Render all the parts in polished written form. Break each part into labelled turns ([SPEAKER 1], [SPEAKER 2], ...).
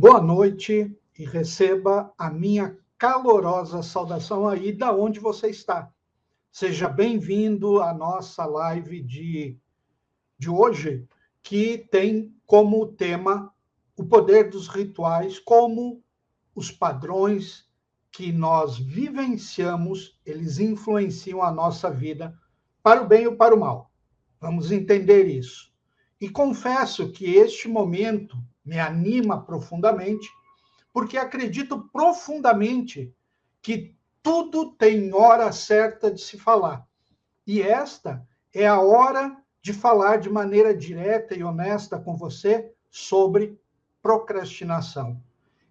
[SPEAKER 1] Boa noite e receba a minha calorosa saudação aí da onde você está. Seja bem-vindo à nossa live de hoje, que tem como tema o poder dos rituais, como os padrões que nós vivenciamos, eles influenciam a nossa vida para o bem ou para o mal. Vamos entender isso. E confesso que este momento me anima profundamente, porque acredito profundamente que tudo tem hora certa de se falar. E esta é a hora de falar de maneira direta e honesta com você sobre procrastinação.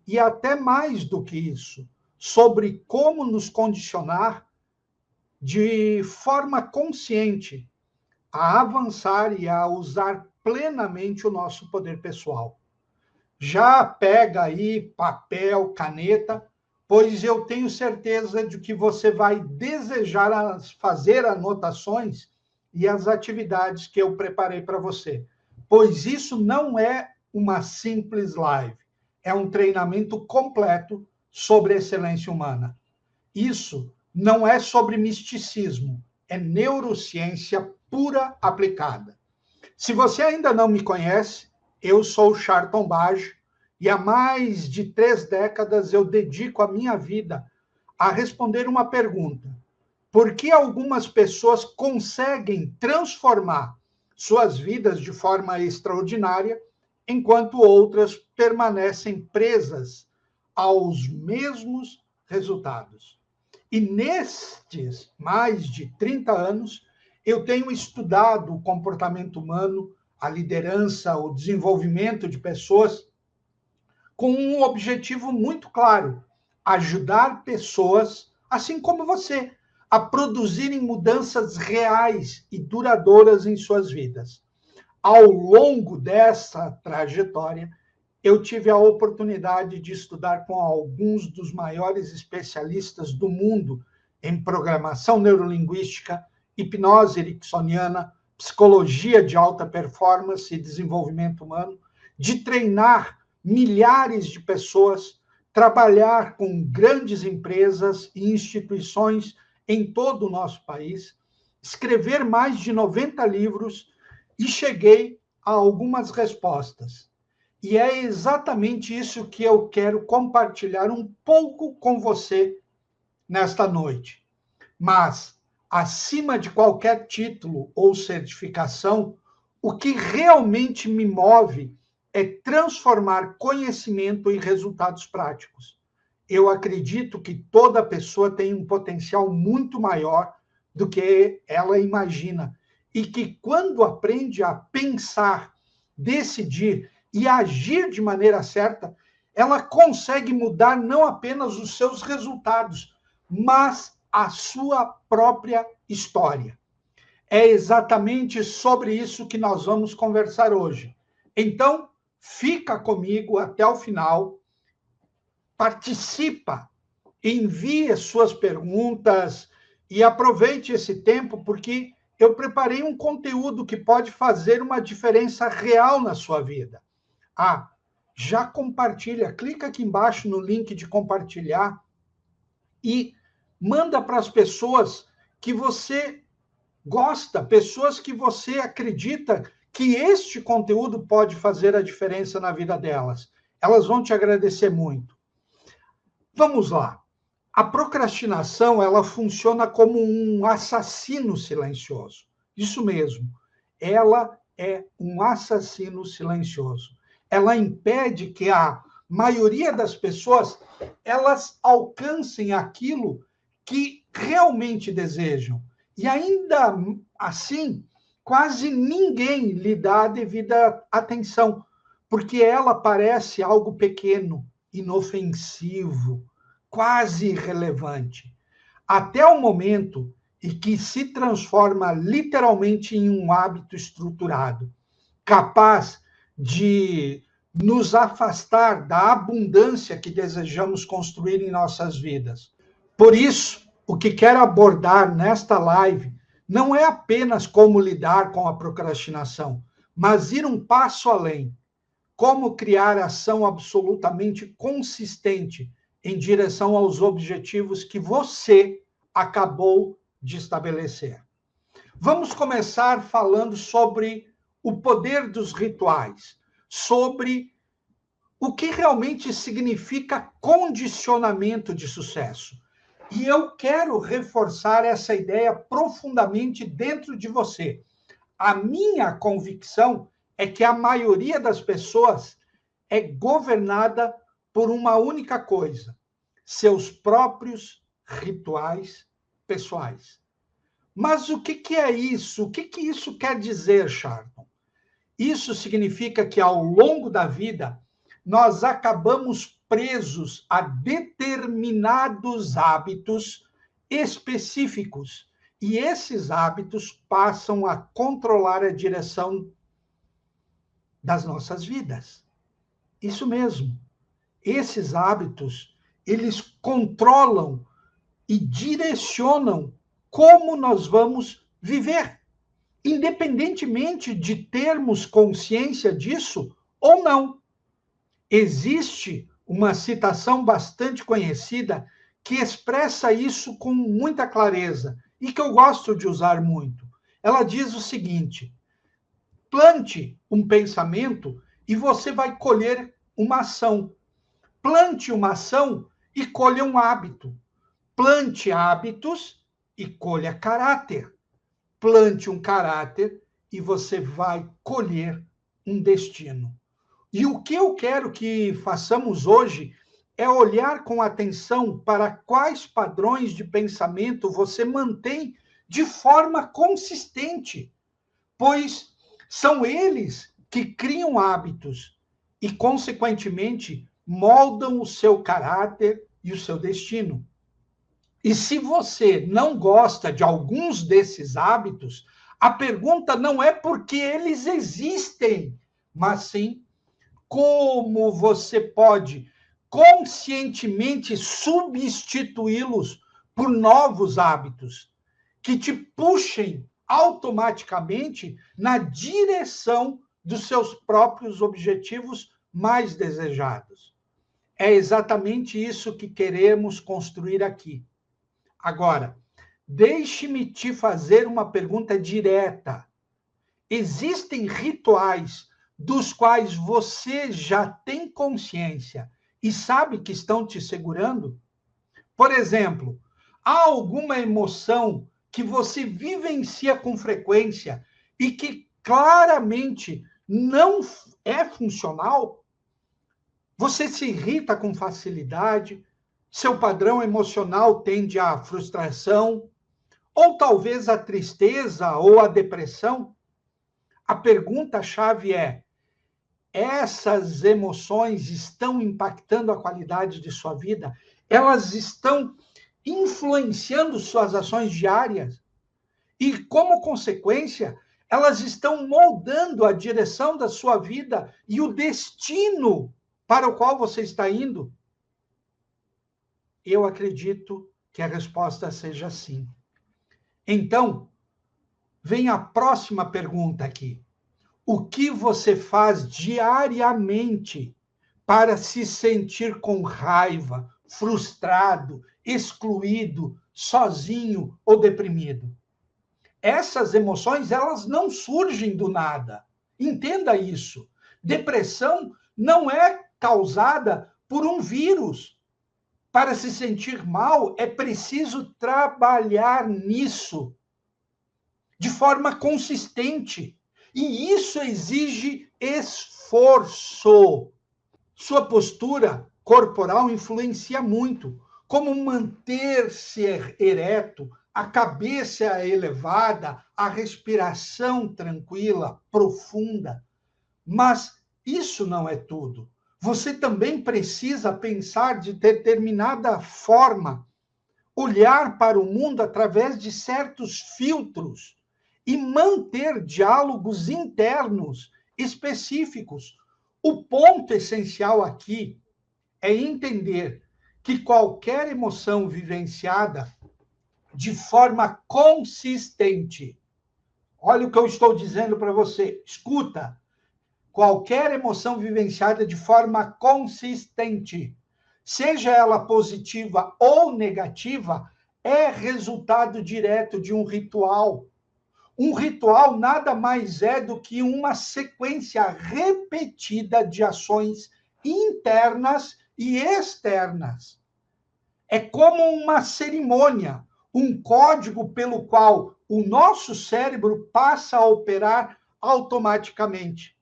[SPEAKER 1] E até mais do que isso, sobre como nos condicionar de forma consciente a avançar e a usar plenamente o nosso poder pessoal. Já pega aí papel, caneta, pois eu tenho certeza de que você vai desejar fazer anotações e as atividades que eu preparei para você, pois isso não é uma simples live, é um treinamento completo sobre excelência humana. Isso não é sobre misticismo, é neurociência pura aplicada. Se você ainda não me conhece, eu sou o Charlton Baggio e há mais de 3 décadas eu dedico a minha vida a responder uma pergunta: por que algumas pessoas conseguem transformar suas vidas de forma extraordinária, enquanto outras permanecem presas aos mesmos resultados? E nestes mais de 30 anos, eu tenho estudado o comportamento humano, a liderança, o desenvolvimento de pessoas, com um objetivo muito claro: ajudar pessoas, assim como você, a produzirem mudanças reais e duradouras em suas vidas. Ao longo dessa trajetória, eu tive a oportunidade de estudar com alguns dos maiores especialistas do mundo em programação neurolinguística, hipnose ericksoniana, psicologia de alta performance e desenvolvimento humano, de treinar milhares de pessoas, trabalhar com grandes empresas e instituições em todo o nosso país, escrever mais de 90 livros e cheguei a algumas respostas. E é exatamente isso que eu quero compartilhar um pouco com você nesta noite. Mas, acima de qualquer título ou certificação, o que realmente me move é transformar conhecimento em resultados práticos. Eu acredito que toda pessoa tem um potencial muito maior do que ela imagina. E que quando aprende a pensar, decidir e agir de maneira certa, ela consegue mudar não apenas os seus resultados, mas a sua própria história. É exatamente sobre isso que nós vamos conversar hoje. Então, fica comigo até o final, participa, envie suas perguntas e aproveite esse tempo, porque eu preparei um conteúdo que pode fazer uma diferença real na sua vida. Já compartilha, clica aqui embaixo no link de compartilhar e manda para as pessoas que você gosta, pessoas que você acredita que este conteúdo pode fazer a diferença na vida delas. Elas vão te agradecer muito. Vamos lá. A procrastinação, ela funciona como um assassino silencioso. Isso mesmo. Ela é um assassino silencioso. Ela impede que a maioria das pessoas elas alcancem aquilo que realmente desejam. E ainda assim, quase ninguém lhe dá a devida atenção, porque ela parece algo pequeno, inofensivo, quase irrelevante, até o momento em que se transforma literalmente em um hábito estruturado, capaz de nos afastar da abundância que desejamos construir em nossas vidas. Por isso, o que quero abordar nesta live não é apenas como lidar com a procrastinação, mas ir um passo além. como criar ação absolutamente consistente em direção aos objetivos que você acabou de estabelecer. Vamos começar falando sobre o poder dos rituais, sobre o que realmente significa condicionamento de sucesso. E eu quero reforçar essa ideia profundamente dentro de você. A minha convicção é que a maioria das pessoas é governada por uma única coisa: seus próprios rituais pessoais. Mas o que é isso? O que isso quer dizer, Charlton? Isso significa que, ao longo da vida, nós acabamos presos a determinados hábitos específicos. E esses hábitos passam a controlar a direção das nossas vidas. Isso mesmo. Esses hábitos, eles controlam e direcionam como nós vamos viver, independentemente de termos consciência disso ou não. Existe uma citação bastante conhecida que expressa isso com muita clareza e que eu gosto de usar muito. Ela diz o seguinte: plante um pensamento e você vai colher uma ação. Plante uma ação e colha um hábito. Plante hábitos e colha caráter. Plante um caráter e você vai colher um destino. E o que eu quero que façamos hoje é olhar com atenção para quais padrões de pensamento você mantém de forma consistente, pois são eles que criam hábitos e, consequentemente, moldam o seu caráter e o seu destino. E se você não gosta de alguns desses hábitos, a pergunta não é porque eles existem, mas sim como você pode conscientemente substituí-los por novos hábitos que te puxem automaticamente na direção dos seus próprios objetivos mais desejados. É exatamente isso que queremos construir aqui. Agora, deixe-me te fazer uma pergunta direta. Existem rituais dos quais você já tem consciência e sabe que estão te segurando? Por exemplo, há alguma emoção que você vivencia com frequência e que claramente não é funcional? Você se irrita com facilidade? Seu padrão emocional tende à frustração? Ou talvez à tristeza ou à depressão? A pergunta-chave é: essas emoções estão impactando a qualidade de sua vida? Elas estão influenciando suas ações diárias? E, como consequência, elas estão moldando a direção da sua vida e o destino para o qual você está indo? Eu acredito que a resposta seja sim. Então, vem a próxima pergunta aqui. O que você faz diariamente para se sentir com raiva, frustrado, excluído, sozinho ou deprimido? Essas emoções, elas não surgem do nada. Entenda isso. Depressão não é causada por um vírus. Para se sentir mal, é preciso trabalhar nisso de forma consistente. E isso exige esforço. Sua postura corporal influencia muito. Como manter-se ereto, a cabeça elevada, a respiração tranquila, profunda. Mas isso não é tudo. Você também precisa pensar de determinada forma, olhar para o mundo através de certos filtros e manter diálogos internos específicos. O ponto essencial aqui é entender que qualquer emoção vivenciada de forma consistente, olha o que eu estou dizendo para você, escuta, Qualquer emoção vivenciada de forma consistente, seja ela positiva ou negativa, é resultado direto de um ritual. Um ritual nada mais é do que uma sequência repetida de ações internas e externas. É como uma cerimônia, um código pelo qual o nosso cérebro passa a operar automaticamente.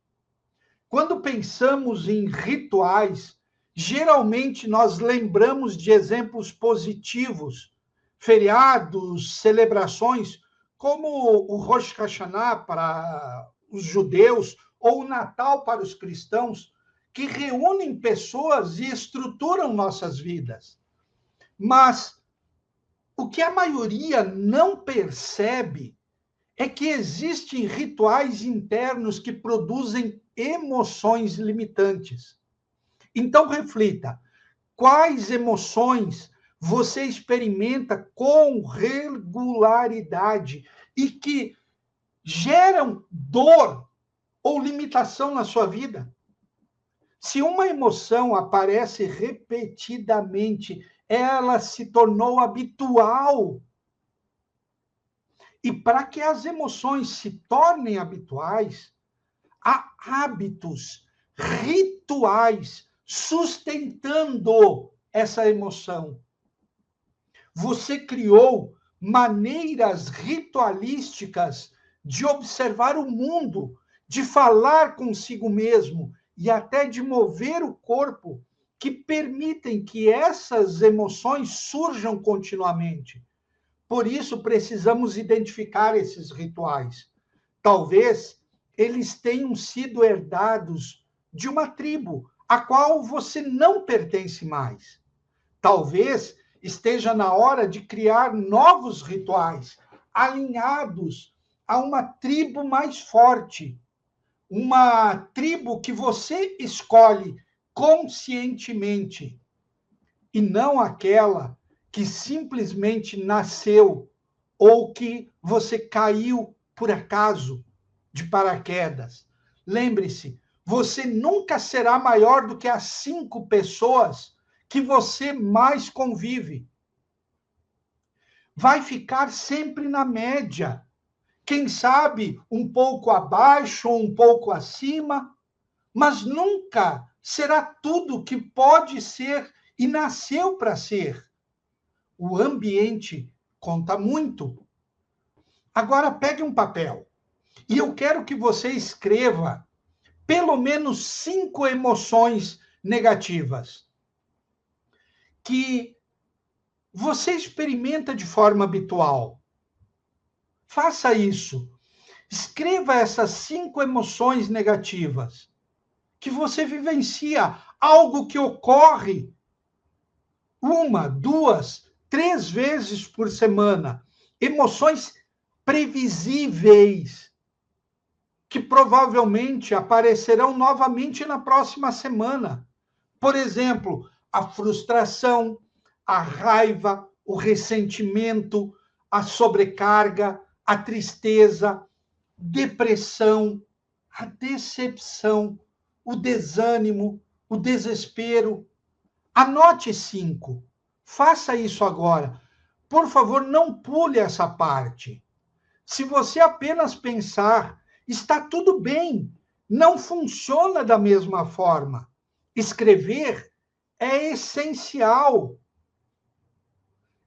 [SPEAKER 1] Quando pensamos em rituais, geralmente nós lembramos de exemplos positivos, feriados, celebrações, como o Rosh Hashanah para os judeus ou o Natal para os cristãos, que reúnem pessoas e estruturam nossas vidas. Mas o que a maioria não percebe é que existem rituais internos que produzem emoções limitantes. Então, reflita: quais emoções você experimenta com regularidade e que geram dor ou limitação na sua vida? Se uma emoção aparece repetidamente, ela se tornou habitual. E para que as emoções se tornem habituais, há hábitos, rituais sustentando essa emoção. Você criou maneiras ritualísticas de observar o mundo, de falar consigo mesmo e até de mover o corpo, que permitem que essas emoções surjam continuamente. Por isso, precisamos identificar esses rituais. Talvez eles tenham sido herdados de uma tribo a qual você não pertence mais. Talvez esteja na hora de criar novos rituais, alinhados a uma tribo mais forte, uma tribo que você escolhe conscientemente, e não aquela que simplesmente nasceu ou que você caiu por acaso de paraquedas. Lembre-se, você nunca será maior do que as 5 pessoas que você mais convive. Vai ficar sempre na média. Quem sabe um pouco abaixo ou um pouco acima, mas nunca será tudo que pode ser e nasceu para ser. O ambiente conta muito. Agora pegue um papel e eu quero que você escreva pelo menos 5 emoções negativas que você experimenta de forma habitual. Faça isso. Escreva essas 5 emoções negativas que você vivencia, algo que ocorre 1, 2, 3 vezes por semana. Emoções previsíveis, que provavelmente aparecerão novamente na próxima semana. Por exemplo, a frustração, a raiva, o ressentimento, a sobrecarga, a tristeza, depressão, a decepção, o desânimo, o desespero. Anote 5. Faça isso agora. Por favor, não pule essa parte. Se você apenas pensar, está tudo bem, não funciona da mesma forma. Escrever é essencial.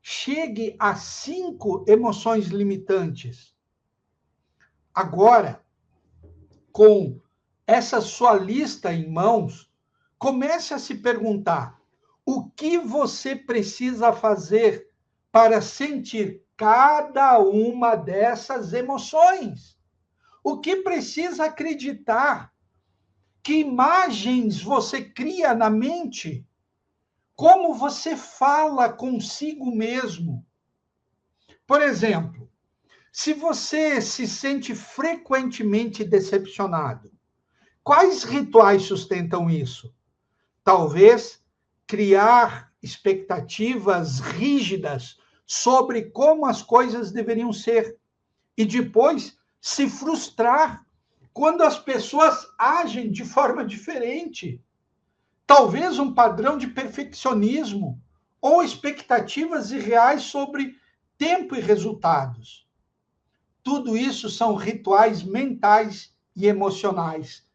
[SPEAKER 1] Chegue a 5 emoções limitantes. Agora, com essa sua lista em mãos, comece a se perguntar: o que você precisa fazer para sentir cada uma dessas emoções? O que precisa acreditar? Que imagens você cria na mente? Como você fala consigo mesmo? Por exemplo, se você se sente frequentemente decepcionado, quais rituais sustentam isso? Talvez criar expectativas rígidas sobre como as coisas deveriam ser e depois se frustrar quando as pessoas agem de forma diferente. Talvez um padrão de perfeccionismo ou expectativas irreais sobre tempo e resultados. Tudo isso são rituais mentais e emocionais.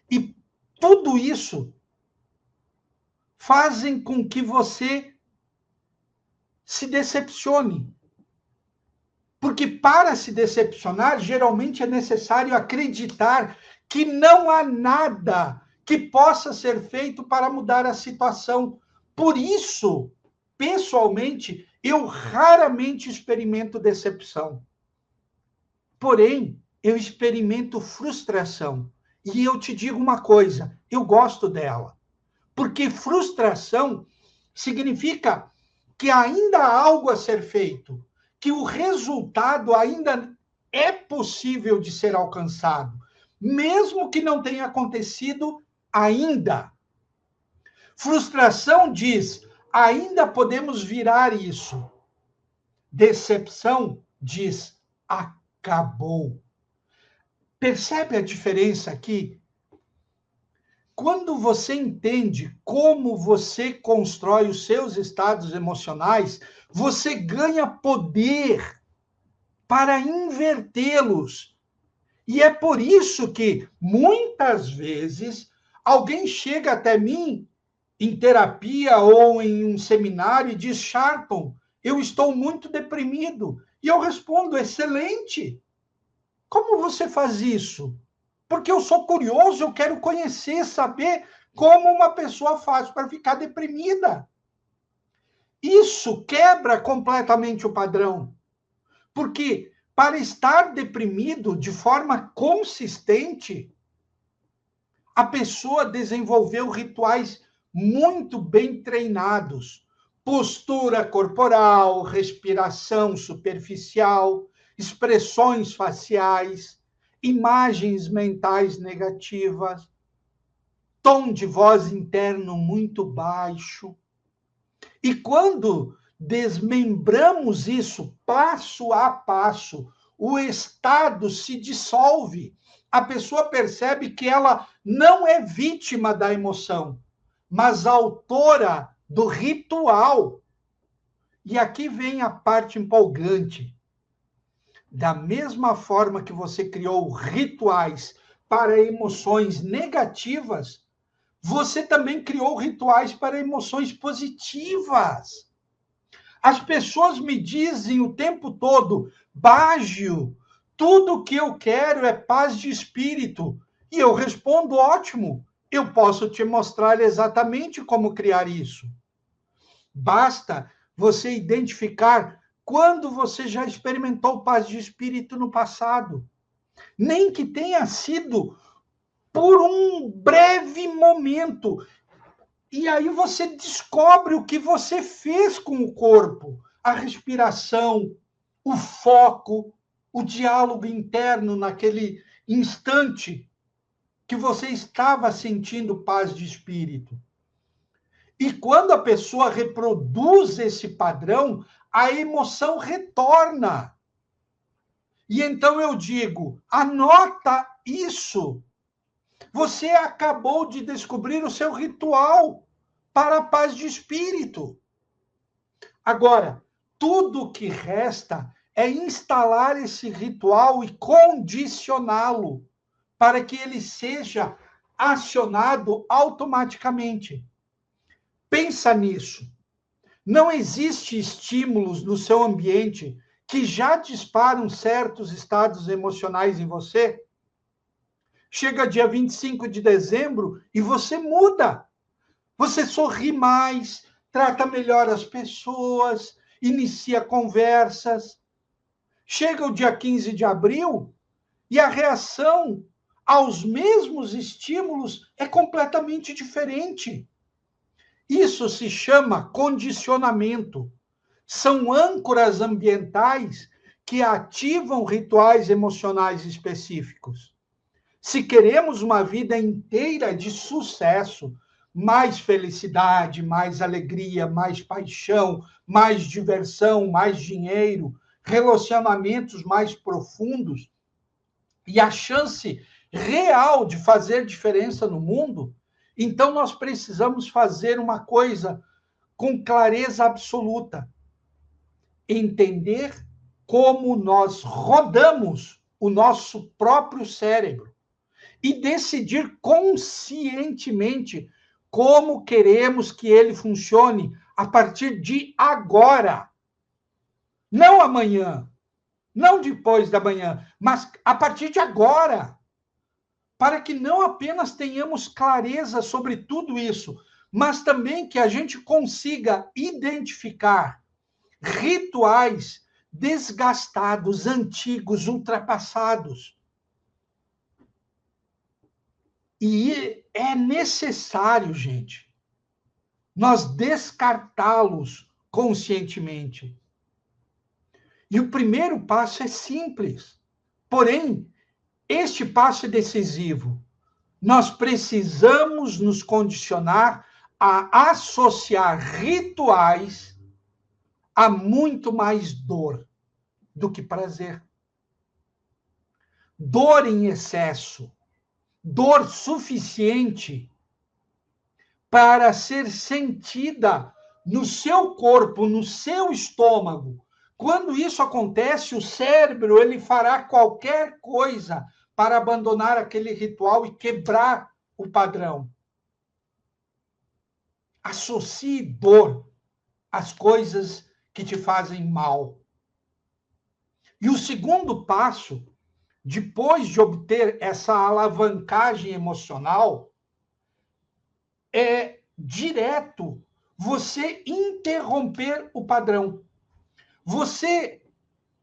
[SPEAKER 1] E tudo isso fazem com que você se decepcione. Porque para se decepcionar, geralmente é necessário acreditar que não há nada que possa ser feito para mudar a situação. Por isso, pessoalmente, eu raramente experimento decepção. Porém, eu experimento frustração. E eu te digo uma coisa, eu gosto dela. Porque frustração significa que ainda há algo a ser feito, que o resultado ainda é possível de ser alcançado, mesmo que não tenha acontecido ainda. Frustração diz, ainda podemos virar isso. Decepção diz, acabou. Percebe a diferença aqui? Quando você entende como você constrói os seus estados emocionais, você ganha poder para invertê-los. E é por isso que, muitas vezes, alguém chega até mim em terapia ou em um seminário e diz, Sharton, eu estou muito deprimido. E eu respondo, excelente. Como você faz isso? Porque eu sou curioso, eu quero conhecer, saber como uma pessoa faz para ficar deprimida. Isso quebra completamente o padrão. Porque para estar deprimido de forma consistente, a pessoa desenvolveu rituais muito bem treinados. Postura corporal, respiração superficial, expressões faciais, imagens mentais negativas, tom de voz interno muito baixo. E quando desmembramos isso passo a passo, o estado se dissolve. A pessoa percebe que ela não é vítima da emoção, mas autora do ritual. E aqui vem a parte empolgante. Da mesma forma que você criou rituais para emoções negativas, você também criou rituais para emoções positivas. As pessoas me dizem o tempo todo, Baggio, tudo o que eu quero é paz de espírito. E eu respondo, ótimo, eu posso te mostrar exatamente como criar isso. Basta você identificar quando você já experimentou paz de espírito no passado. Nem que tenha sido por um breve momento. E aí você descobre o que você fez com o corpo, a respiração, o foco, o diálogo interno naquele instante que você estava sentindo paz de espírito. E quando a pessoa reproduz esse padrão, a emoção retorna. E então eu digo, anota isso. Você acabou de descobrir o seu ritual para a paz de espírito. Agora, tudo o que resta é instalar esse ritual e condicioná-lo para que ele seja acionado automaticamente. Pensa nisso. Não existe estímulos no seu ambiente que já disparam certos estados emocionais em você? Chega dia 25 de dezembro e você muda. Você sorri mais, trata melhor as pessoas, inicia conversas. Chega o dia 15 de abril e a reação aos mesmos estímulos é completamente diferente. Isso se chama condicionamento. São âncoras ambientais que ativam rituais emocionais específicos. Se queremos uma vida inteira de sucesso, mais felicidade, mais alegria, mais paixão, mais diversão, mais dinheiro, relacionamentos mais profundos, e a chance real de fazer diferença no mundo, então nós precisamos fazer uma coisa com clareza absoluta. Entender como nós rodamos o nosso próprio cérebro e decidir conscientemente como queremos que ele funcione a partir de agora. Não amanhã, não depois da manhã, mas a partir de agora. Para que não apenas tenhamos clareza sobre tudo isso, mas também que a gente consiga identificar rituais desgastados, antigos, ultrapassados. E é necessário, gente, nós descartá-los conscientemente. E o primeiro passo é simples, porém, este passo é decisivo. Nós precisamos nos condicionar a associar rituais a muito mais dor do que prazer. Dor em excesso, dor suficiente para ser sentida no seu corpo, no seu estômago. Quando isso acontece, o cérebro ele fará qualquer coisa para abandonar aquele ritual e quebrar o padrão. Associe dor às coisas que te fazem mal. E o segundo passo, depois de obter essa alavancagem emocional, é direto você interromper o padrão. Você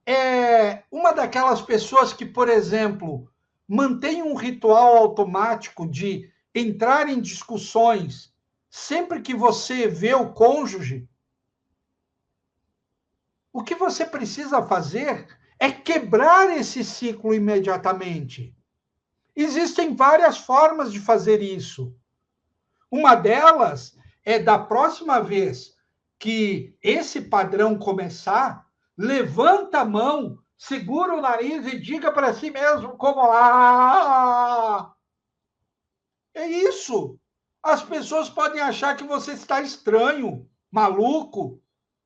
[SPEAKER 1] é uma daquelas pessoas que, por exemplo, mantém um ritual automático de entrar em discussões sempre que você vê o cônjuge. O que você precisa fazer é quebrar esse ciclo imediatamente. Existem várias formas de fazer isso. Uma delas é da próxima vez que esse padrão começar, levanta a mão, segura o nariz e diga para si mesmo como é isso. As pessoas podem achar que você está estranho, maluco,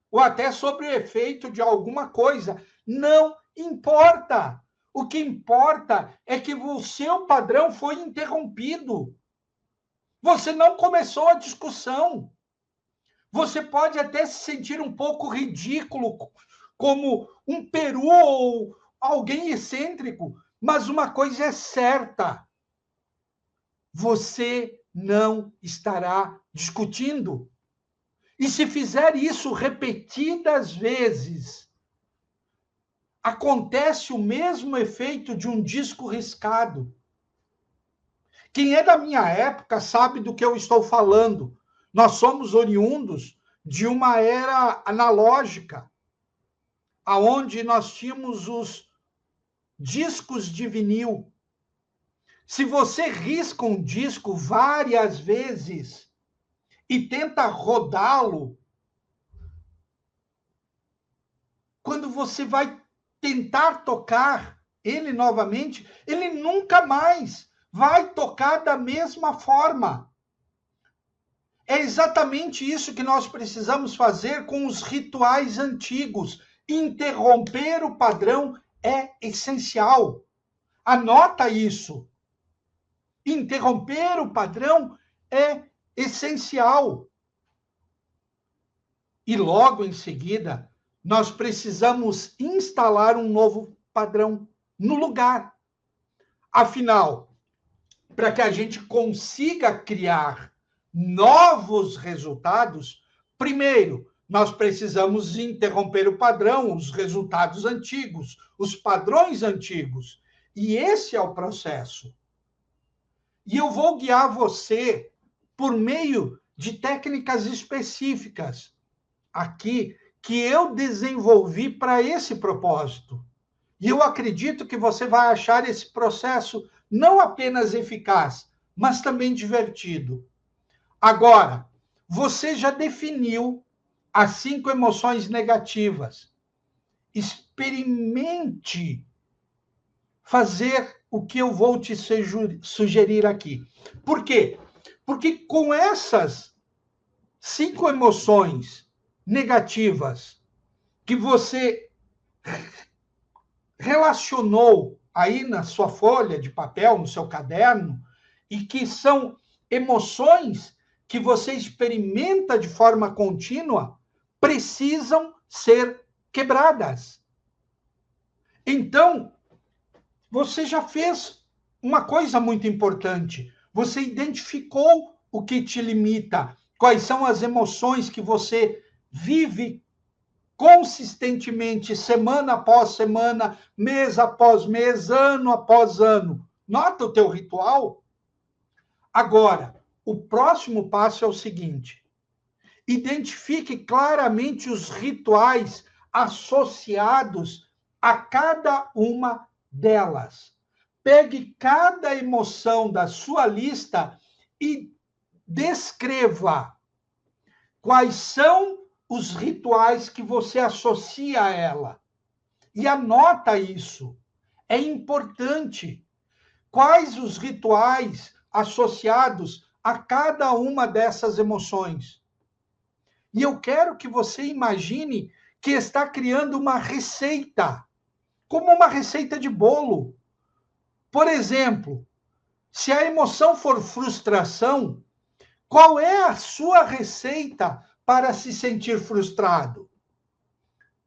[SPEAKER 1] ou até sob o efeito de alguma coisa. Não importa. O que importa é que o seu padrão foi interrompido. Você não começou a discussão. Você pode até se sentir um pouco ridículo, como um peru ou alguém excêntrico, mas uma coisa é certa: você não estará discutindo. E se fizer isso repetidas vezes, acontece o mesmo efeito de um disco riscado. Quem é da minha época sabe do que eu estou falando. Nós somos oriundos de uma era analógica, aonde nós tínhamos os discos de vinil. Se você risca um disco várias vezes e tenta rodá-lo, quando você vai tentar tocar ele novamente, ele nunca mais vai tocar da mesma forma. É exatamente isso que nós precisamos fazer com os rituais antigos. Interromper o padrão é essencial. Anota isso. Interromper o padrão é essencial. E logo em seguida, nós precisamos instalar um novo padrão no lugar. Afinal, para que a gente consiga criar novos resultados, primeiro, nós precisamos interromper o padrão, os resultados antigos, os padrões antigos. E esse é o processo. E eu vou guiar você por meio de técnicas específicas aqui que eu desenvolvi para esse propósito. E eu acredito que você vai achar esse processo não apenas eficaz, mas também divertido. Agora, você já definiu as 5 emoções negativas. Experimente fazer o que eu vou te sugerir aqui. Por quê? Porque com essas 5 emoções negativas que você relacionou aí na sua folha de papel, no seu caderno, e que são emoções que você experimenta de forma contínua, precisam ser quebradas. Então, você já fez uma coisa muito importante. Você identificou o que te limita, quais são as emoções que você vive consistentemente, semana após semana, mês após mês, ano após ano. Nota o teu ritual? Agora, o próximo passo é o seguinte: identifique claramente os rituais associados a cada uma delas. Pegue cada emoção da sua lista e descreva quais são os rituais que você associa a ela. E anota isso. É importante. Quais os rituais associados a cada uma dessas emoções? E eu quero que você imagine que está criando uma receita, como uma receita de bolo. Por exemplo, se a emoção for frustração, qual é a sua receita para se sentir frustrado?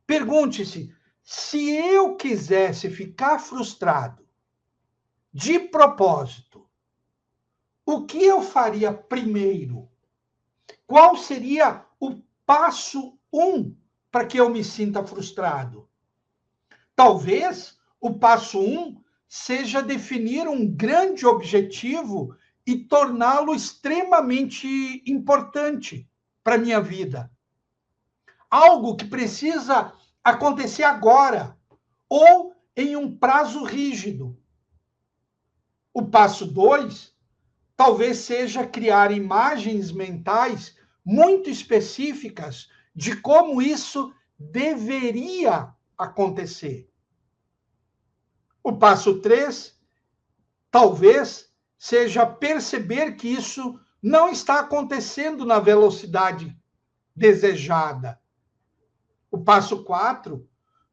[SPEAKER 1] Pergunte-se: se eu quisesse ficar frustrado de propósito, o que eu faria primeiro? Qual seria o passo 1 para que eu me sinta frustrado? Talvez o passo 1 seja definir um grande objetivo e torná-lo extremamente importante para a minha vida. Algo que precisa acontecer agora ou em um prazo rígido. O passo 2 talvez seja criar imagens mentais muito específicas de como isso deveria acontecer. O passo 3 talvez seja perceber que isso não está acontecendo na velocidade desejada. O passo 4,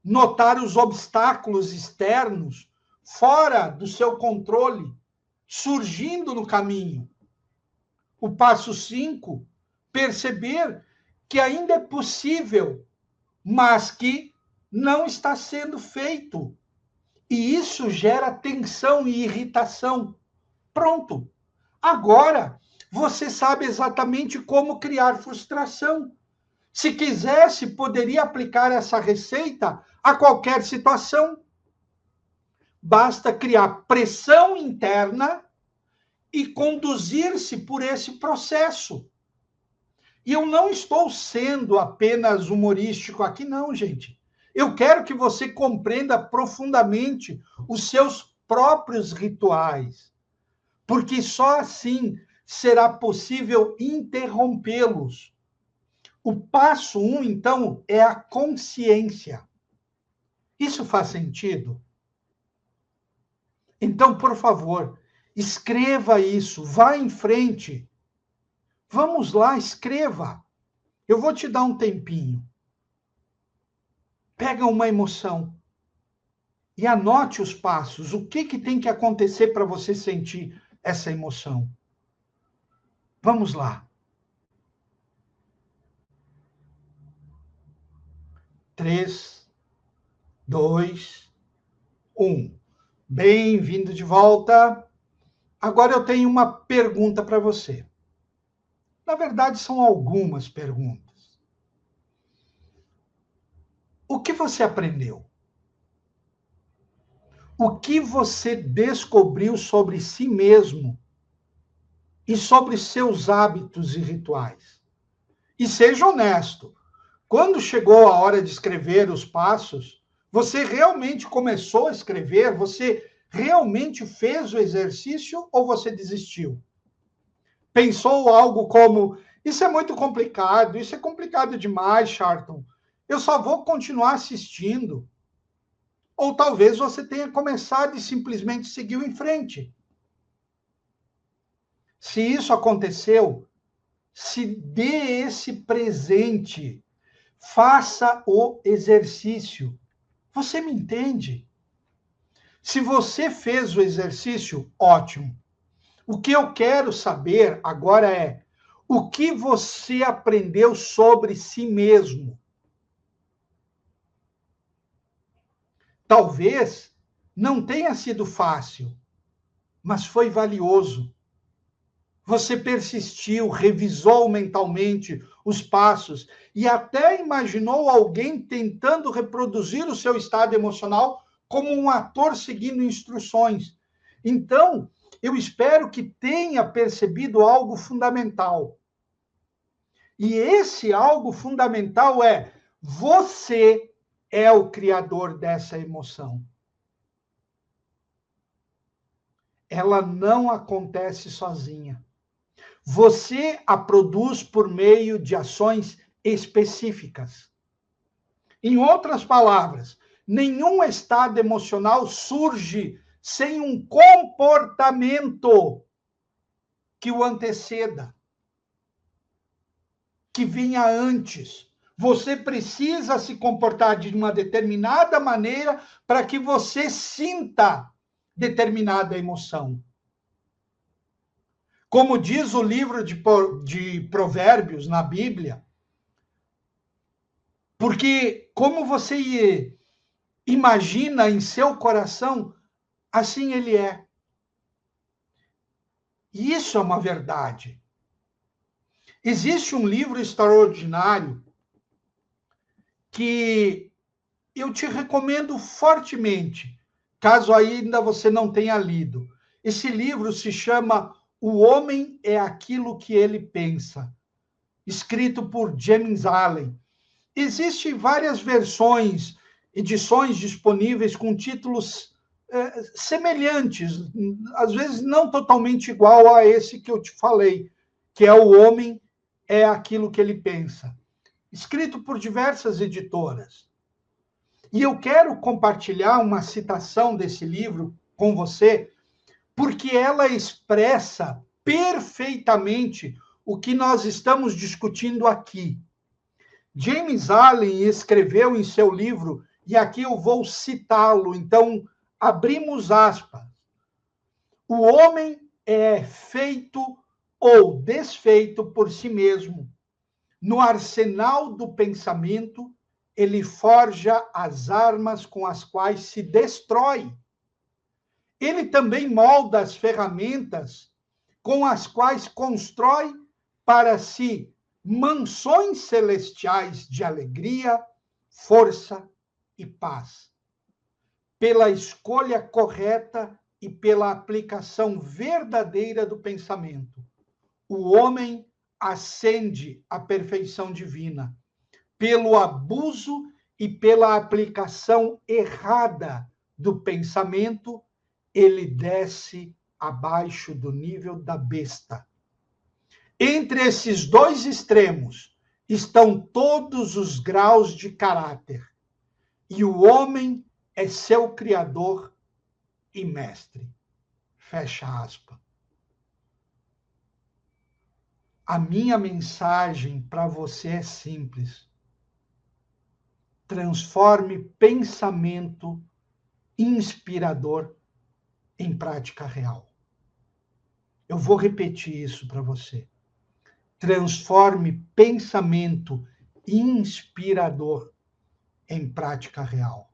[SPEAKER 1] notar os obstáculos externos fora do seu controle, surgindo no caminho. O passo 5, perceber que ainda é possível, mas que não está sendo feito. E isso gera tensão e irritação. Pronto. Agora, você sabe exatamente como criar frustração. Se quisesse, poderia aplicar essa receita a qualquer situação. Basta criar pressão interna e conduzir-se por esse processo. E eu não estou sendo apenas humorístico aqui, não, gente. Eu quero que você compreenda profundamente os seus próprios rituais, porque só assim será possível interrompê-los. O passo 1, então, é a consciência. Isso faz sentido? Então, por favor, escreva isso, vá em frente. Vamos lá, escreva. Eu vou te dar um tempinho. Pega uma emoção e anote os passos. O que tem que acontecer para você sentir essa emoção? Vamos lá. 3, 2, 1. Bem-vindo de volta. Agora eu tenho uma pergunta para você. Na verdade, são algumas perguntas. O que você aprendeu? O que você descobriu sobre si mesmo e sobre seus hábitos e rituais? E seja honesto. Quando chegou a hora de escrever os passos, você realmente começou a escrever? Você realmente fez o exercício ou você desistiu? Pensou algo como: isso é muito complicado, isso é complicado demais, Charlton. Eu só vou continuar assistindo. Ou talvez você tenha começado e simplesmente seguiu em frente. Se isso aconteceu, se dê esse presente, faça o exercício. Você me entende? Se você fez o exercício, ótimo. O que eu quero saber agora é o que você aprendeu sobre si mesmo. Talvez não tenha sido fácil, mas foi valioso. Você persistiu, revisou mentalmente os passos e até imaginou alguém tentando reproduzir o seu estado emocional como um ator seguindo instruções. Então, eu espero que tenha percebido algo fundamental. E esse algo fundamental é: você é o criador dessa emoção. Ela não acontece sozinha. Você a produz por meio de ações específicas. Em outras palavras, nenhum estado emocional surge sem um comportamento que o anteceda, que vinha antes. Você precisa se comportar de uma determinada maneira para que você sinta determinada emoção. Como diz o livro de Provérbios na Bíblia, porque como você imagina em seu coração, assim ele é. E isso é uma verdade. Existe um livro extraordinário que eu te recomendo fortemente, caso ainda você não tenha lido. Esse livro se chama O Homem é Aquilo que Ele Pensa, escrito por James Allen. Existem várias versões, edições disponíveis com títulos semelhantes, às vezes não totalmente igual a esse que eu te falei, que é O Homem é Aquilo que Ele Pensa, escrito por diversas editoras. E eu quero compartilhar uma citação desse livro com você, porque ela expressa perfeitamente o que nós estamos discutindo aqui. James Allen escreveu em seu livro, e aqui eu vou citá-lo, então abrimos aspas. O homem é feito ou desfeito por si mesmo. No arsenal do pensamento, ele forja as armas com as quais se destrói. Ele também molda as ferramentas com as quais constrói para si mansões celestiais de alegria, força e paz. Pela escolha correta e pela aplicação verdadeira do pensamento, o homem ascende à perfeição divina. Pelo abuso e pela aplicação errada do pensamento, ele desce abaixo do nível da besta. Entre esses dois extremos estão todos os graus de caráter, e o homem é seu criador e mestre. Fecha aspas. A minha mensagem para você é simples. Transforme pensamento inspirador em prática real. Eu vou repetir isso para você. Transforme pensamento inspirador em prática real.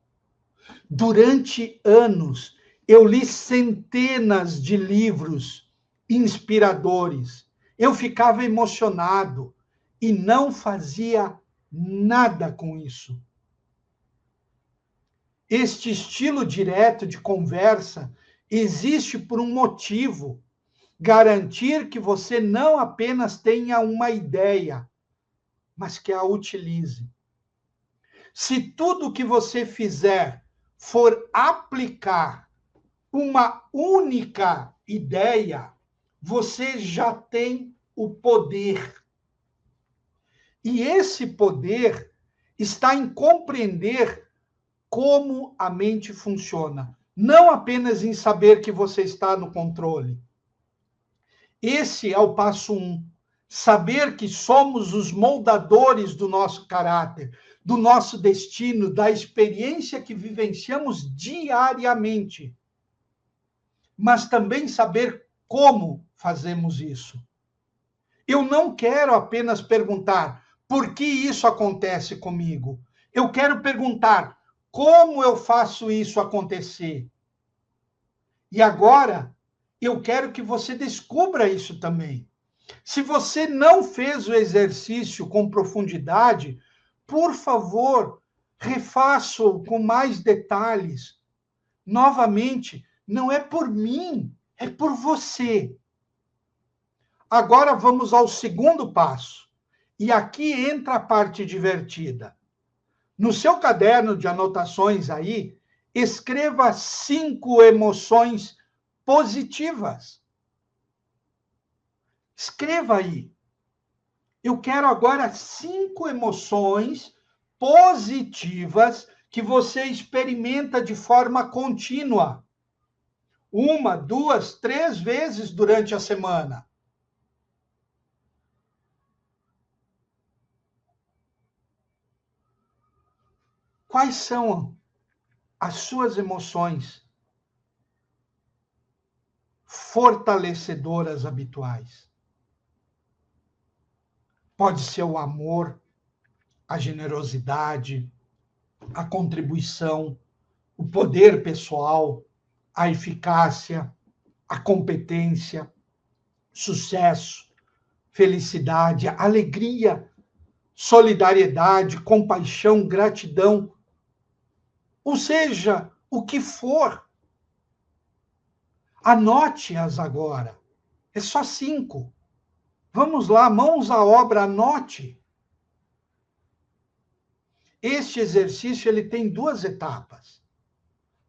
[SPEAKER 1] Durante anos, eu li centenas de livros inspiradores. Eu ficava emocionado e não fazia nada com isso. Este estilo direto de conversa existe por um motivo: garantir que você não apenas tenha uma ideia, mas que a utilize. Se tudo que você fizer for aplicar uma única ideia, você já tem o poder. E esse poder está em compreender como a mente funciona, não apenas em saber que você está no controle. Esse é o passo 1. Saber que somos os moldadores do nosso caráter, do nosso destino, da experiência que vivenciamos diariamente. Mas também saber como fazemos isso. Eu não quero apenas perguntar por que isso acontece comigo. Eu quero perguntar como eu faço isso acontecer. E agora, eu quero que você descubra isso também. Se você não fez o exercício com profundidade, por favor, refaça-o com mais detalhes. Novamente, não é por mim, é por você. Agora vamos ao segundo passo. E aqui entra a parte divertida. No seu caderno de anotações aí, escreva 5 emoções positivas. Escreva aí. Eu quero agora 5 emoções positivas que você experimenta de forma contínua. 1, 2, 3 vezes durante a semana. Quais são as suas emoções fortalecedoras habituais? Pode ser o amor, a generosidade, a contribuição, o poder pessoal, a eficácia, a competência, sucesso, felicidade, alegria, solidariedade, compaixão, gratidão. Ou seja, o que for. Anote-as agora. É só 5. Vamos lá, mãos à obra, anote. Este exercício ele tem 2 etapas.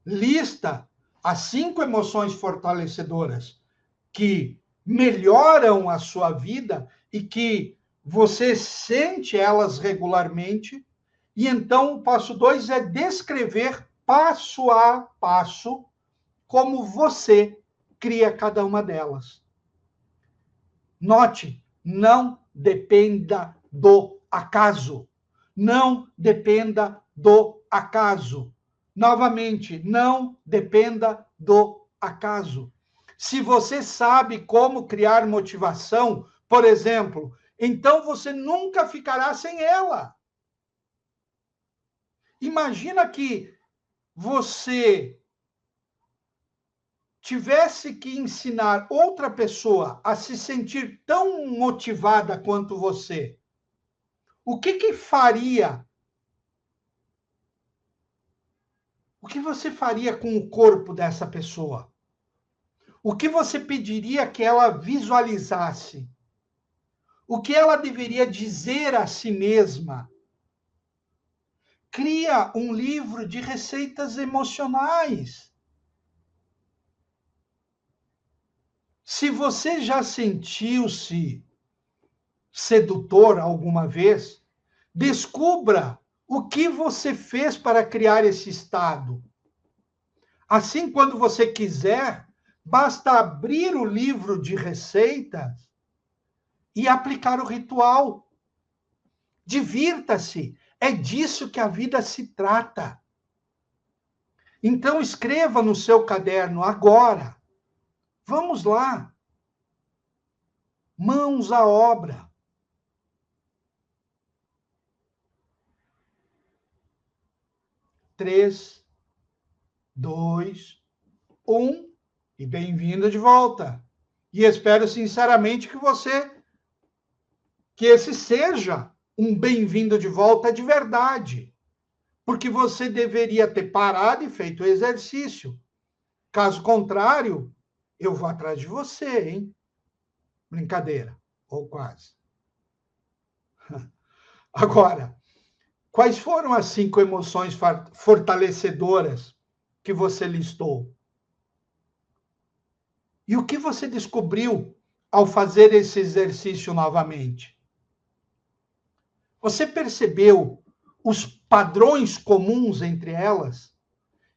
[SPEAKER 1] Lista as 5 emoções fortalecedoras que melhoram a sua vida e que você sente elas regularmente. E então o passo 2 é descrever passo a passo como você cria cada uma delas. Note, não dependa do acaso. Não dependa do acaso. Novamente, não dependa do acaso. Se você sabe como criar motivação, por exemplo, então você nunca ficará sem ela. Imagina que você tivesse que ensinar outra pessoa a se sentir tão motivada quanto você. O que faria? O que você faria com o corpo dessa pessoa? O que você pediria que ela visualizasse? O que ela deveria dizer a si mesma? Cria um livro de receitas emocionais. Se você já sentiu-se sedutor alguma vez, descubra o que você fez para criar esse estado. Assim, quando você quiser, basta abrir o livro de receitas e aplicar o ritual. Divirta-se. É disso que a vida se trata. Então, escreva no seu caderno agora. Vamos lá. Mãos à obra. 3, 2, 1 e bem-vindo de volta. E espero sinceramente que esse seja um bem-vindo de volta de verdade, porque você deveria ter parado e feito o exercício. Caso contrário, eu vou atrás de você, hein? Brincadeira, ou quase. Agora, quais foram as 5 emoções fortalecedoras que você listou? E o que você descobriu ao fazer esse exercício novamente? Você percebeu os padrões comuns entre elas,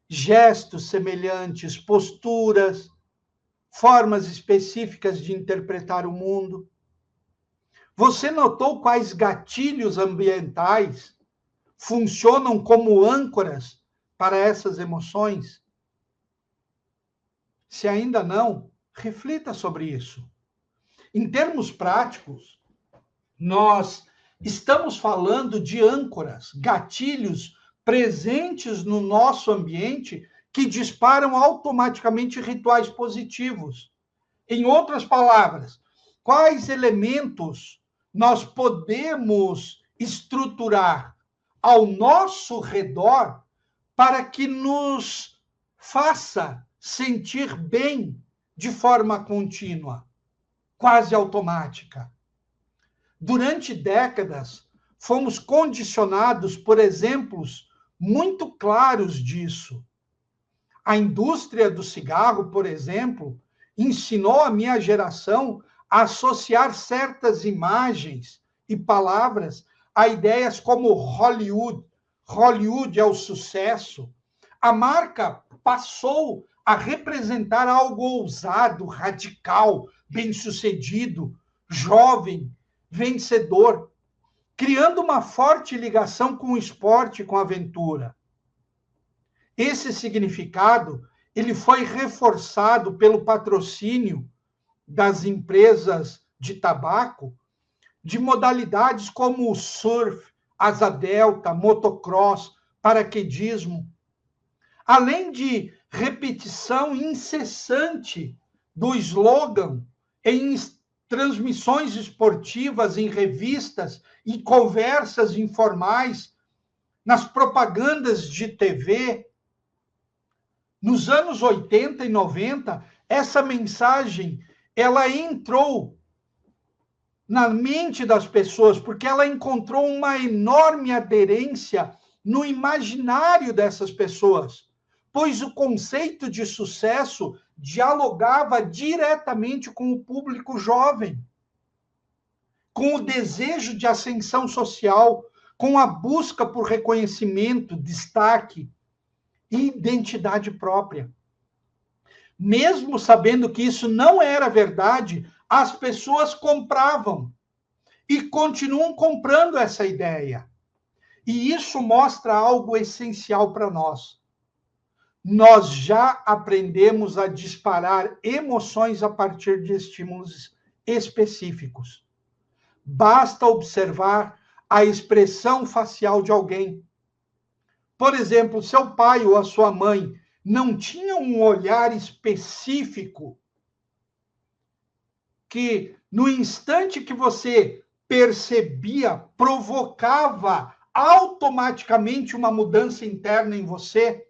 [SPEAKER 1] gestos semelhantes, posturas, formas específicas de interpretar o mundo. Você notou quais gatilhos ambientais funcionam como âncoras para essas emoções? Se ainda não, reflita sobre isso. Em termos práticos, nós estamos falando de âncoras, gatilhos presentes no nosso ambiente que disparam automaticamente rituais positivos. Em outras palavras, quais elementos nós podemos estruturar ao nosso redor para que nos faça sentir bem de forma contínua, quase automática. Durante décadas, fomos condicionados por exemplos muito claros disso. A indústria do cigarro, por exemplo, ensinou a minha geração a associar certas imagens e palavras a ideias como Hollywood. Hollywood é o sucesso. A marca passou a representar algo ousado, radical, bem-sucedido, jovem, vencedor, criando uma forte ligação com o esporte e com a aventura. Esse significado ele foi reforçado pelo patrocínio das empresas de tabaco de modalidades como o surf, asa delta, motocross, paraquedismo, além de repetição incessante do slogan em transmissões esportivas, em revistas e conversas informais, nas propagandas de TV. Nos anos 80 e 90, essa mensagem ela entrou na mente das pessoas, porque ela encontrou uma enorme aderência no imaginário dessas pessoas, pois o conceito de sucesso dialogava diretamente com o público jovem, com o desejo de ascensão social, com a busca por reconhecimento, destaque e identidade própria. Mesmo sabendo que isso não era verdade, as pessoas compravam e continuam comprando essa ideia. E isso mostra algo essencial para nós. Nós já aprendemos a disparar emoções a partir de estímulos específicos. Basta observar a expressão facial de alguém. Por exemplo, seu pai ou a sua mãe não tinham um olhar específico que, no instante que você percebia, provocava automaticamente uma mudança interna em você?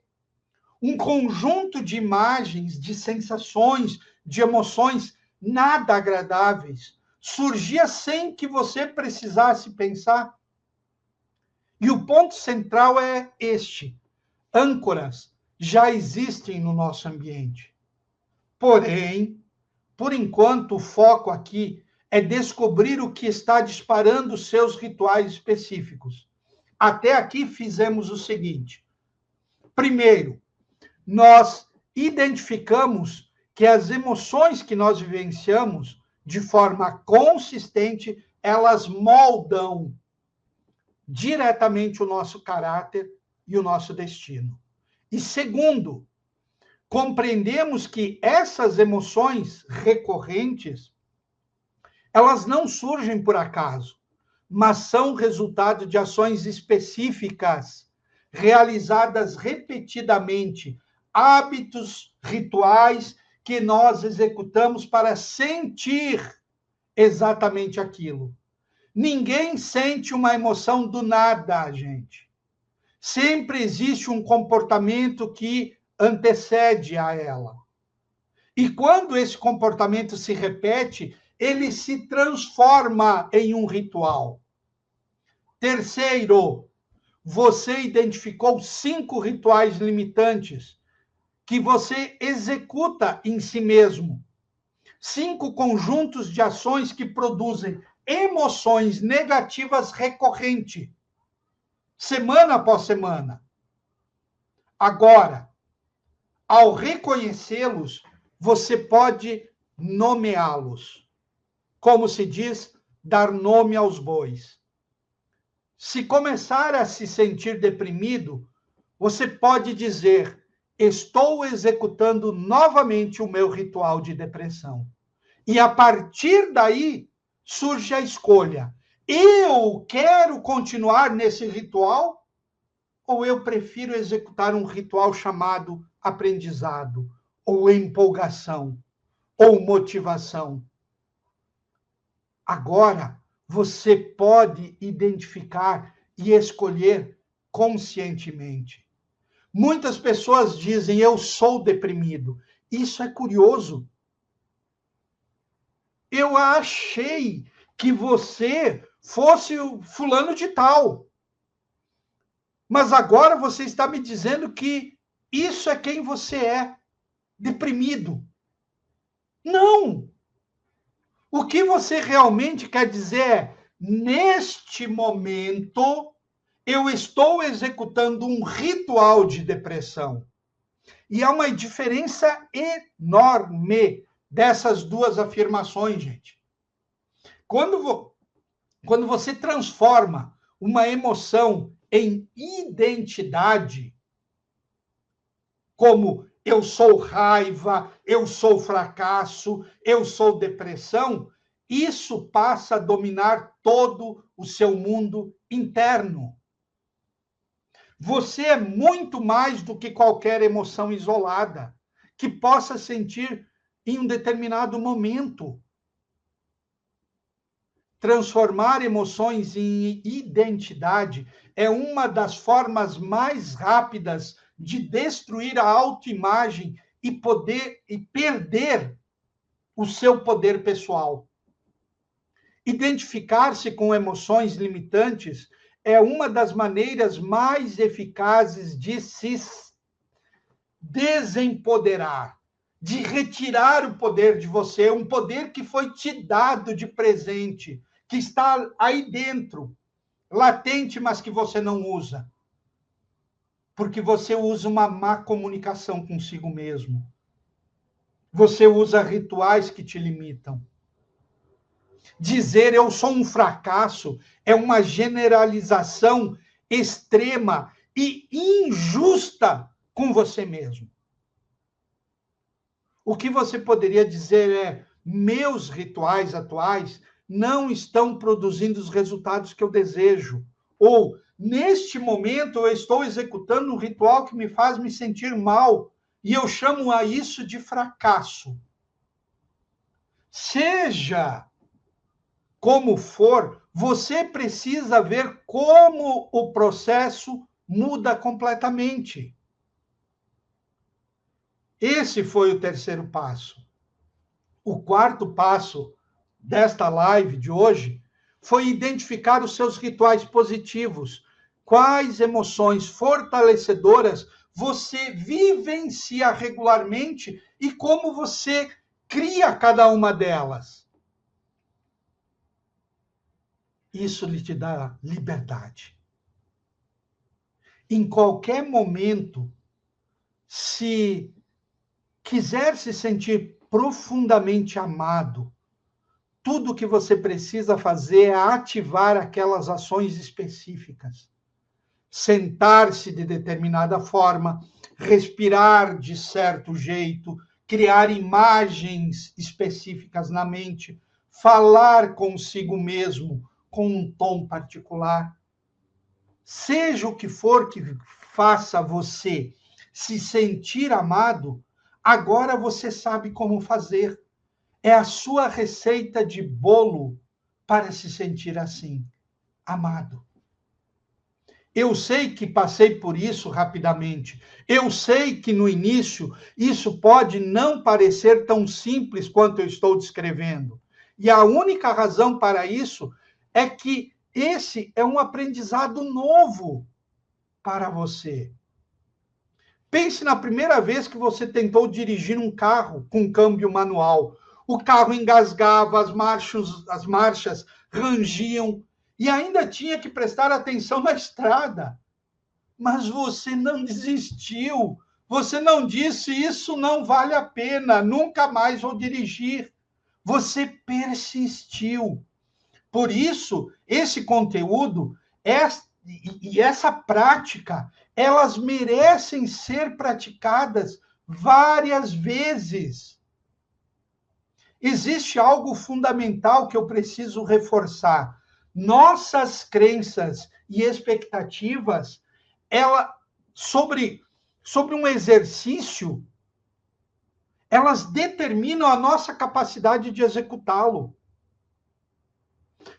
[SPEAKER 1] Um conjunto de imagens, de sensações, de emoções nada agradáveis surgia sem que você precisasse pensar. E o ponto central é este: âncoras já existem no nosso ambiente. Porém, por enquanto, o foco aqui é descobrir o que está disparando seus rituais específicos. Até aqui fizemos o seguinte. Primeiro, nós identificamos que as emoções que nós vivenciamos de forma consistente, elas moldam diretamente o nosso caráter e o nosso destino. E segundo, compreendemos que essas emoções recorrentes, elas não surgem por acaso, mas são resultado de ações específicas, realizadas repetidamente, hábitos, rituais que nós executamos para sentir exatamente aquilo. Ninguém sente uma emoção do nada, gente. Sempre existe um comportamento que antecede a ela. E quando esse comportamento se repete, ele se transforma em um ritual. Terceiro, você identificou 5 rituais limitantes que você executa em si mesmo. 5 conjuntos de ações que produzem emoções negativas recorrentes. semana após semana. Agora, ao reconhecê-los, você pode nomeá-los. Como se diz, dar nome aos bois. Se começar a se sentir deprimido, você pode dizer: estou executando novamente o meu ritual de depressão. E a partir daí surge a escolha: eu quero continuar nesse ritual ou eu prefiro executar um ritual chamado aprendizado, ou empolgação, ou motivação? Agora, você pode identificar e escolher conscientemente. Muitas pessoas dizem: eu sou deprimido. Isso é curioso. Eu achei que você fosse o fulano de tal. Mas agora você está me dizendo que isso é quem você é, deprimido. Não! O que você realmente quer dizer é: neste momento, eu estou executando um ritual de depressão. E há uma diferença enorme dessas duas afirmações, gente. Quando você transforma uma emoção em identidade, como eu sou raiva, eu sou fracasso, eu sou depressão, isso passa a dominar todo o seu mundo interno. Você é muito mais do que qualquer emoção isolada que possa sentir em um determinado momento. Transformar emoções em identidade é uma das formas mais rápidas de destruir a autoimagem e perder o seu poder pessoal. Identificar-se com emoções limitantes é uma das maneiras mais eficazes de se desempoderar, de retirar o poder de você, um poder que foi te dado de presente, que está aí dentro, latente, mas que você não usa. Porque você usa uma má comunicação consigo mesmo. Você usa rituais que te limitam. Dizer eu sou um fracasso é uma generalização extrema e injusta com você mesmo. O que você poderia dizer é: meus rituais atuais não estão produzindo os resultados que eu desejo. Ou, neste momento, eu estou executando um ritual que me faz me sentir mal, e eu chamo a isso de fracasso. Seja como for, você precisa ver como o processo muda completamente. Esse foi o terceiro passo. O quarto passo desta live de hoje foi identificar os seus rituais positivos. Quais emoções fortalecedoras você vivencia regularmente e como você cria cada uma delas. Isso lhe te dá liberdade. Em qualquer momento, se quiser se sentir profundamente amado, tudo que você precisa fazer é ativar aquelas ações específicas. Sentar-se de determinada forma, respirar de certo jeito, criar imagens específicas na mente, falar consigo mesmo com um tom particular. Seja o que for que faça você se sentir amado, agora você sabe como fazer. É a sua receita de bolo para se sentir assim, amado. Eu sei que passei por isso rapidamente. Eu sei que no início isso pode não parecer tão simples quanto eu estou descrevendo. E a única razão para isso é que esse é um aprendizado novo para você. Pense na primeira vez que você tentou dirigir um carro com câmbio manual. O carro engasgava, as marchas rangiam, e ainda tinha que prestar atenção na estrada. Mas você não desistiu. Você não disse, isso não vale a pena, nunca mais vou dirigir. Você persistiu. Por isso, esse conteúdo e essa prática, elas merecem ser praticadas várias vezes. Existe algo fundamental que eu preciso reforçar. Nossas crenças e expectativas, sobre um exercício, elas determinam a nossa capacidade de executá-lo.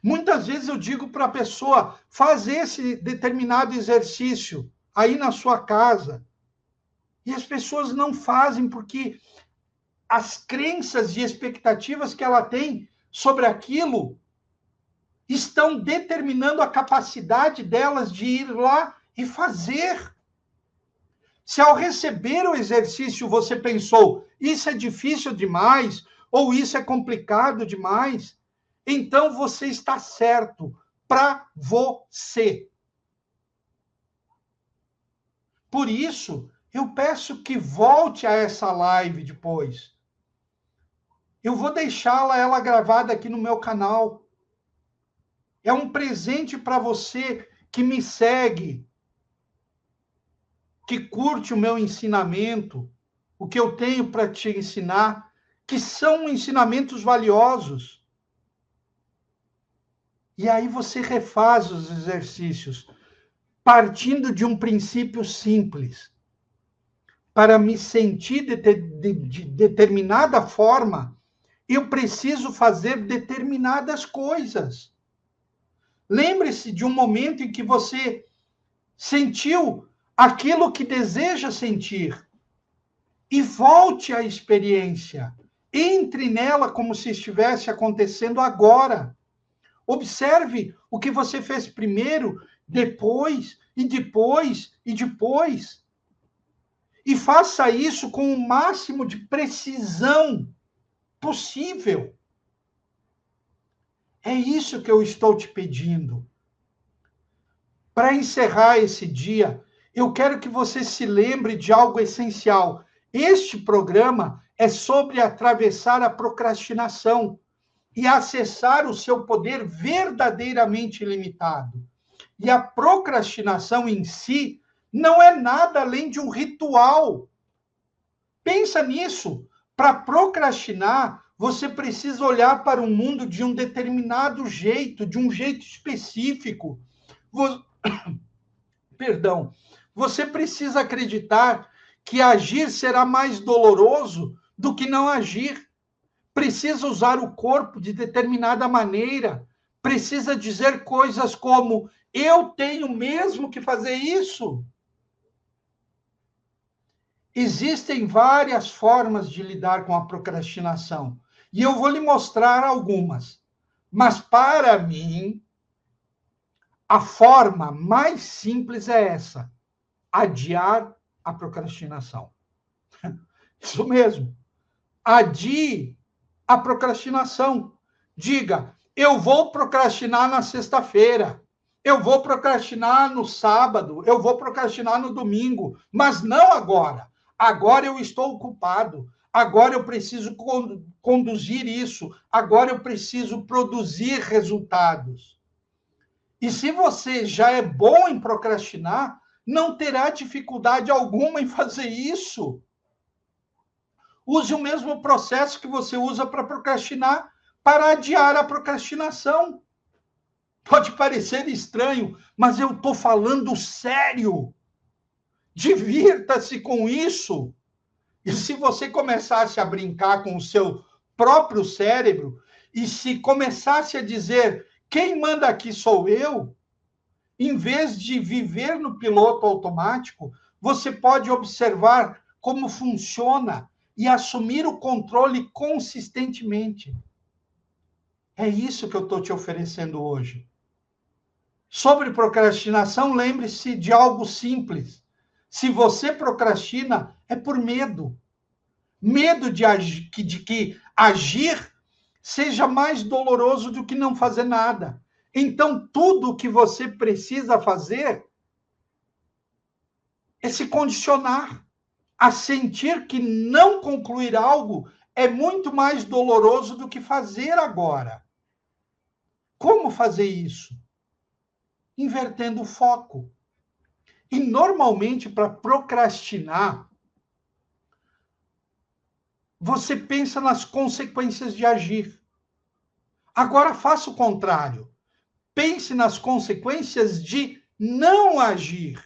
[SPEAKER 1] Muitas vezes eu digo para a pessoa, faz esse determinado exercício aí na sua casa. E as pessoas não fazem porque as crenças e expectativas que ela tem sobre aquilo estão determinando a capacidade delas de ir lá e fazer. Se ao receber o exercício você pensou, isso é difícil demais, ou isso é complicado demais, então você está certo para você. Por isso, eu peço que volte a essa live depois. Eu vou deixá-la ela gravada aqui no meu canal. É um presente para você que me segue, que curte o meu ensinamento, o que eu tenho para te ensinar, que são ensinamentos valiosos. E aí você refaz os exercícios, partindo de um princípio simples. Para me sentir de determinada forma, eu preciso fazer determinadas coisas. Lembre-se de um momento em que você sentiu aquilo que deseja sentir e volte à experiência. Entre nela como se estivesse acontecendo agora. Observe o que você fez primeiro, depois, e depois, e depois. E faça isso com o máximo de precisão possível. É isso que eu estou te pedindo. Para encerrar esse dia, eu quero que você se lembre de algo essencial. Este programa é sobre atravessar a procrastinação e acessar o seu poder verdadeiramente ilimitado. E a procrastinação em si não é nada além de um ritual. Pensa nisso. Para procrastinar, você precisa olhar para o mundo de um determinado jeito, de um jeito específico. Perdão. Você precisa acreditar que agir será mais doloroso do que não agir. Precisa usar o corpo de determinada maneira. Precisa dizer coisas como: eu tenho mesmo que fazer isso. Existem várias formas de lidar com a procrastinação. E eu vou lhe mostrar algumas. Mas, para mim, a forma mais simples é essa: adiar a procrastinação. Isso mesmo. Adie a procrastinação. Diga, eu vou procrastinar na sexta-feira, eu vou procrastinar no sábado, eu vou procrastinar no domingo, mas não agora. Agora eu estou ocupado, agora eu preciso conduzir isso, agora eu preciso produzir resultados. E se você já é bom em procrastinar, não terá dificuldade alguma em fazer isso. Use o mesmo processo que você usa para procrastinar, para adiar a procrastinação. Pode parecer estranho, mas eu estou falando sério. Divirta-se com isso. E se você começasse a brincar com o seu próprio cérebro, e se começasse a dizer, quem manda aqui sou eu, em vez de viver no piloto automático, você pode observar como funciona e assumir o controle consistentemente. É isso que eu estou te oferecendo hoje. Sobre procrastinação, lembre-se de algo simples. Se você procrastina, é por medo. Medo de que agir seja mais doloroso do que não fazer nada. Então, tudo o que você precisa fazer é se condicionar a sentir que não concluir algo é muito mais doloroso do que fazer agora. Como fazer isso? Invertendo o foco. E, normalmente, para procrastinar, você pensa nas consequências de agir. Agora, faça o contrário. Pense nas consequências de não agir.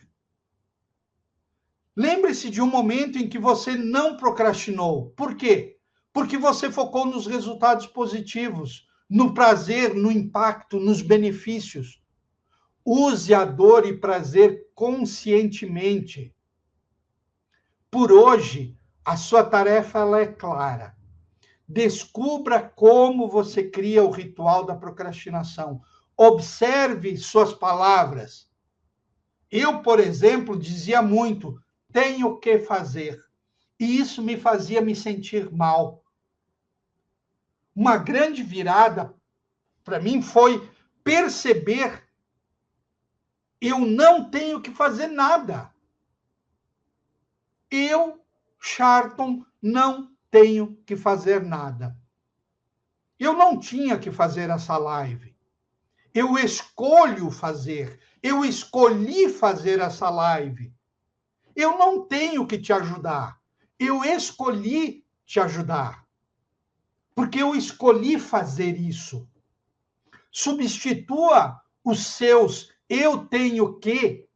[SPEAKER 1] Lembre-se de um momento em que você não procrastinou. Por quê? Porque você focou nos resultados positivos, no prazer, no impacto, nos benefícios. Use a dor e prazer conscientemente. Por hoje, a sua tarefa ela é clara. Descubra como você cria o ritual da procrastinação. Observe suas palavras. Eu, por exemplo, dizia muito: tenho que fazer. E isso me fazia me sentir mal. Uma grande virada para mim foi perceber: eu não tenho que fazer nada. Eu, Charlton, não tenho que fazer nada. Eu não tinha que fazer essa live. Eu escolho fazer. Eu escolhi fazer essa live. Eu não tenho que te ajudar. Eu escolhi te ajudar. Porque eu escolhi fazer isso. Substitua os seus eu tenho que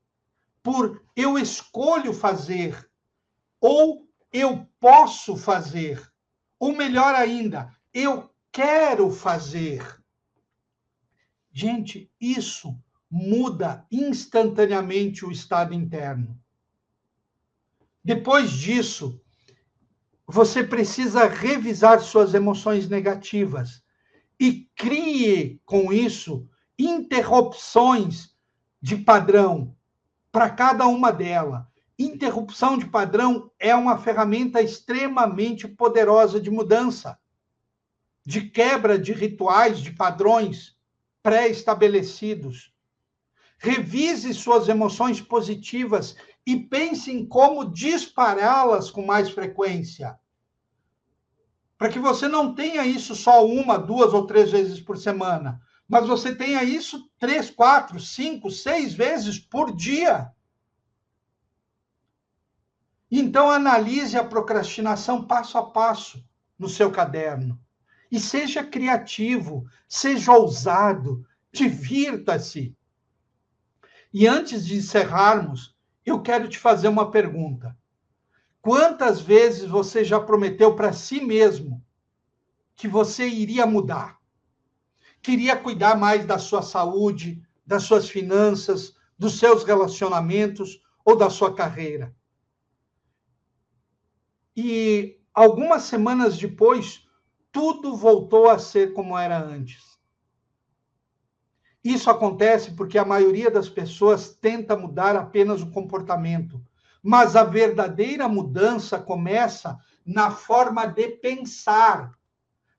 [SPEAKER 1] por eu escolho fazer. Ou eu posso fazer. Ou melhor ainda, eu quero fazer. Gente, isso muda instantaneamente o estado interno. Depois disso, você precisa revisar suas emoções negativas e crie com isso interrupções de padrão para cada uma delas. Interrupção de padrão é uma ferramenta extremamente poderosa de mudança, de quebra de rituais, de padrões pré-estabelecidos. Revise suas emoções positivas e pense em como dispará-las com mais frequência. Para que você não tenha isso só 1, 2 ou 3 vezes por semana, mas você tenha isso 3, 4, 5, 6 vezes por dia. Então, analise a procrastinação passo a passo no seu caderno. E seja criativo, seja ousado, divirta-se. E antes de encerrarmos, eu quero te fazer uma pergunta. Quantas vezes você já prometeu para si mesmo que você iria mudar? Queria cuidar mais da sua saúde, das suas finanças, dos seus relacionamentos ou da sua carreira? E algumas semanas depois, tudo voltou a ser como era antes. Isso acontece porque a maioria das pessoas tenta mudar apenas o comportamento, mas a verdadeira mudança começa na forma de pensar,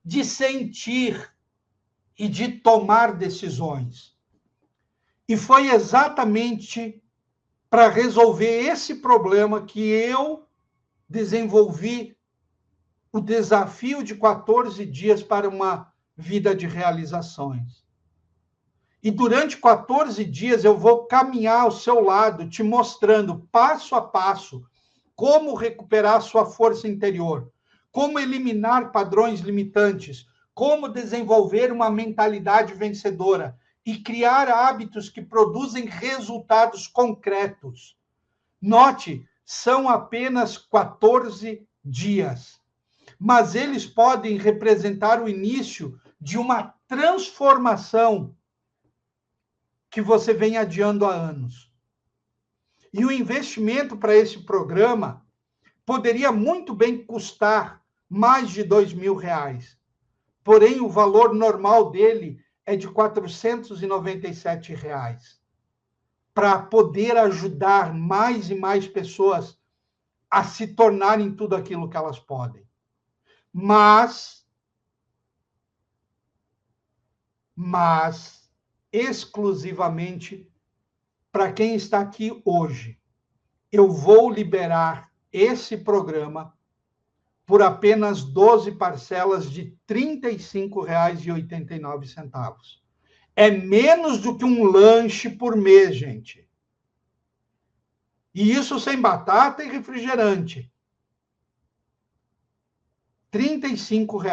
[SPEAKER 1] de sentir e de tomar decisões. E foi exatamente para resolver esse problema que eu desenvolvi o desafio de 14 dias para uma vida de realizações. E durante 14 dias eu vou caminhar ao seu lado, te mostrando passo a passo como recuperar sua força interior, como eliminar padrões limitantes, como desenvolver uma mentalidade vencedora e criar hábitos que produzem resultados concretos. Note, são apenas 14 dias, mas eles podem representar o início de uma transformação que você vem adiando há anos. E o investimento para esse programa poderia muito bem custar mais de R$ 2.000. Porém, o valor normal dele é de R$ 497, para poder ajudar mais e mais pessoas a se tornarem tudo aquilo que elas podem. Mas exclusivamente para quem está aqui hoje. Eu vou liberar esse programa por apenas 12 parcelas de R$ 35,89. É menos do que um lanche por mês, gente. E isso sem batata e refrigerante. R$ 35.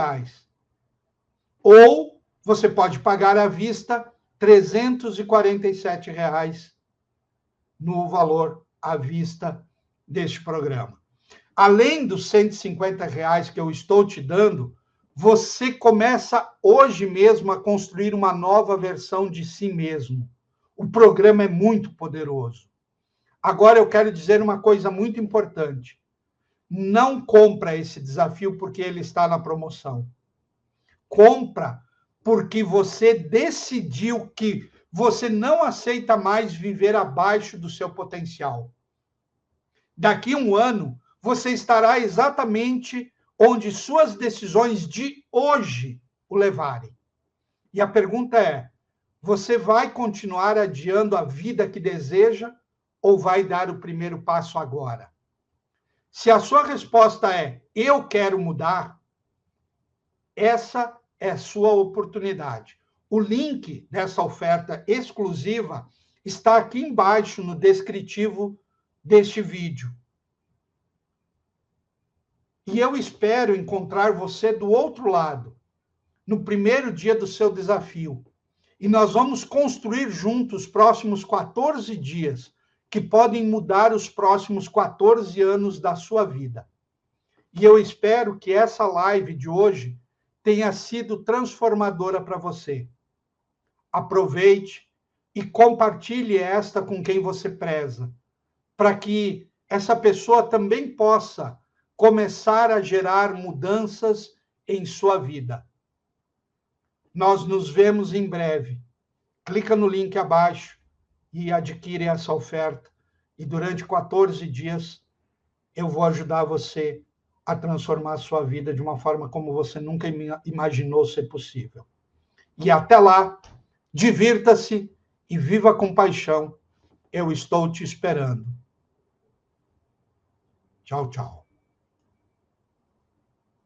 [SPEAKER 1] Ou você pode pagar à vista R$ 347 no valor à vista deste programa. Além dos R$ 150 que eu estou te dando, você começa hoje mesmo a construir uma nova versão de si mesmo. O programa é muito poderoso. Agora eu quero dizer uma coisa muito importante. Não compra esse desafio porque ele está na promoção. Compra porque você decidiu que você não aceita mais viver abaixo do seu potencial. Daqui a um ano, você estará exatamente onde suas decisões de hoje o levarem. E a pergunta é: você vai continuar adiando a vida que deseja ou vai dar o primeiro passo agora? Se a sua resposta é eu quero mudar, essa é a sua oportunidade. O link dessa oferta exclusiva está aqui embaixo no descritivo deste vídeo. E eu espero encontrar você do outro lado, no primeiro dia do seu desafio. E nós vamos construir juntos os próximos 14 dias, que podem mudar os próximos 14 anos da sua vida. E eu espero que essa live de hoje tenha sido transformadora para você. Aproveite e compartilhe esta com quem você preza, para que essa pessoa também possa começar a gerar mudanças em sua vida. Nós nos vemos em breve. Clica no link abaixo e adquire essa oferta. E durante 14 dias eu vou ajudar você a transformar a sua vida de uma forma como você nunca imaginou ser possível. E até lá, divirta-se e viva com paixão. Eu estou te esperando. Tchau, tchau.